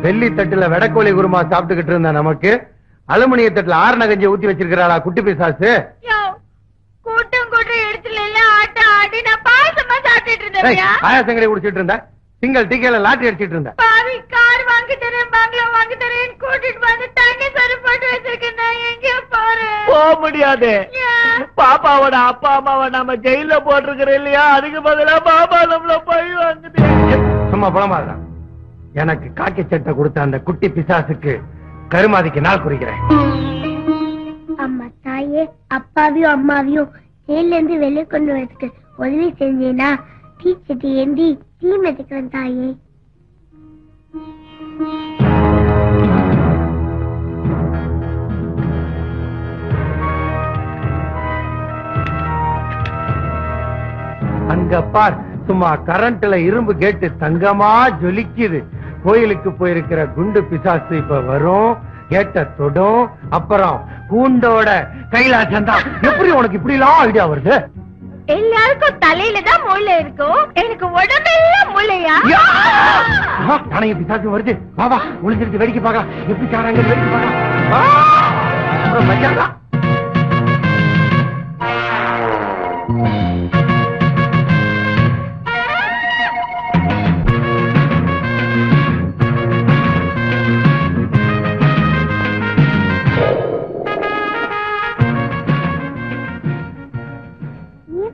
வெள்ளி தட்டுல வெடக்கோழி குருமா சாப்பிட்டுக்கிட்டு இருந்த நமக்கு அலுமினிய தட்டுல ஆறு கஞ்சி ஊத்தி வச்சிருக்கிறாளா குட்டி பிசாசு. கூட்டம் கூட்டம் இடத்துல எல்லாம் ஆட்ட ஆடி நான் பாயசமா சாப்பிட்டுட்டு இருந்தேன். பாயாசங்கரை குடிச்சிட்டு இருந்த சிங்கிள் டிக்கெட்ல லாட்டரி அடிச்சிட்டு இருந்த. பாவி கார் வாங்கி தரேன் பங்களா வாங்கி தரேன் கூட்டிட்டு வந்து தண்ணி சரி போட்டு வச்சிருக்கேன். நான் எங்கேயோ போறேன். போக முடியாது. பாப்பாவோட அப்பா அம்மாவை நம்ம ஜெயில போட்டிருக்கிறோம் இல்லையா, அதுக்கு பதிலா பாப்பா நம்மள பழி வாங்குது. சும்மா புலமாதான். எனக்கு காக்கி சட்டை கொடுத்த அந்த குட்டி பிசாசுக்கு கருமாதிக்கு நாள் குறிக்கிறேன். அம்மா தாயே, அப்பாவையும் அம்மாவையும் ஜெயில இருந்து வெளியே கொண்டு வரதுக்கு உதவி செஞ்சேனா தீச்சட்டி ஏந்தி தீ மெதிக்கிறேன் தாயே. அங்க பார், சும்மா கரண்ட்ல இரும்பு கேட்டு தங்கமா ஜொலிக்குது. கோயிலுக்கு போயிருக்கிற குண்டு பிசாசு இப்ப வரும், கேட்ட தொடும், அப்புறம் கூண்டோட கைலாசம் தான். எப்படி உனக்கு இப்படி எல்லாம் ஐடியா வருது? எல்லாருக்கும் தலையில தான் மூளை இருக்கும், எனக்கு உடம்பெல்லாம் மூளையா? நாளைய பிசாசு வருது. பாபா ஒளிஞ்சிருக்கு, வேடிக்கை பார்க்கலாம். எப்படி சாராங்க வேடிக்கை பார்க்கலாம். மச்சான்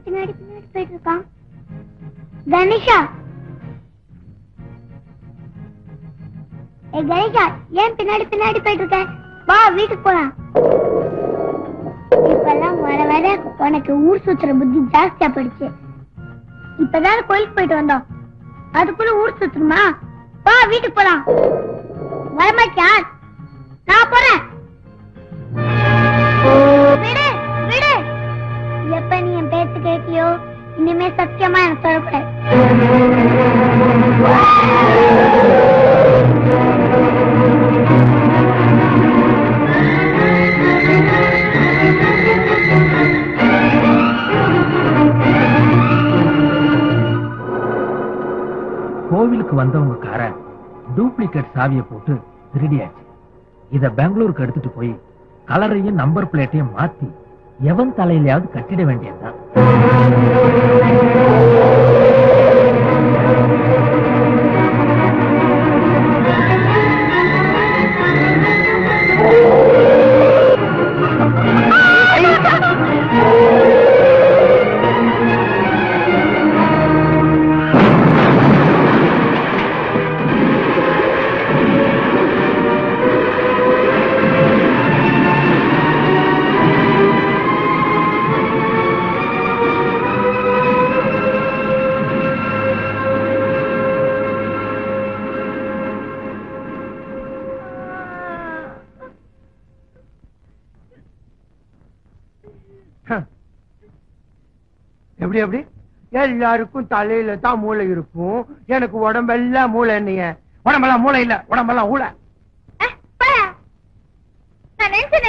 பின்னாடி பின்னாடி போயிட்டு இருக்கான். கணேஷா, கணேஷா, ஏன் பின்னாடி பின்னாடி போயிட்டு இருக்க? வா வீட்டுக்கு போலாம். இப்பெல்லாம் வர வர உனக்கு ஊர் சுத்துற புத்தி ஜாஸ்தியா போயிடுச்சு. இப்பதான் கோயிலுக்கு போயிட்டு வந்தோம், அதுக்குள்ள ஊர் சுத்தணுமா? வா வீட்டுக்கு போலாம். வரமாட்டியா? நான் போறேன். விடு விடு. எப்ப நீ என் பேச்சு கேட்டியோ இனிமே சத்தியமா எனக்கு சொல்லக்கூடாது. கோவிலுக்கு வந்தவங்க கார டூப்ளிகேட் சாவியை போட்டு திருடியாச்சு. இத பெங்களூருக்கு எடுத்துட்டு போய் கலரையும் நம்பர் பிளேட்டையும் மாத்தி எவன் தலையிலாவது கட்டிட வேண்டியதுதான். எப்படி எப்படி எல்லாருக்கும் தலையில தான் மூளை இருக்கும், எனக்கு உடம்பெல்லாம் மூளை. என்னைய உடம்பெல்லாம் மூளை இல்ல, உடம்பெல்லாம் ஊழ. நான் நினைச்சேன்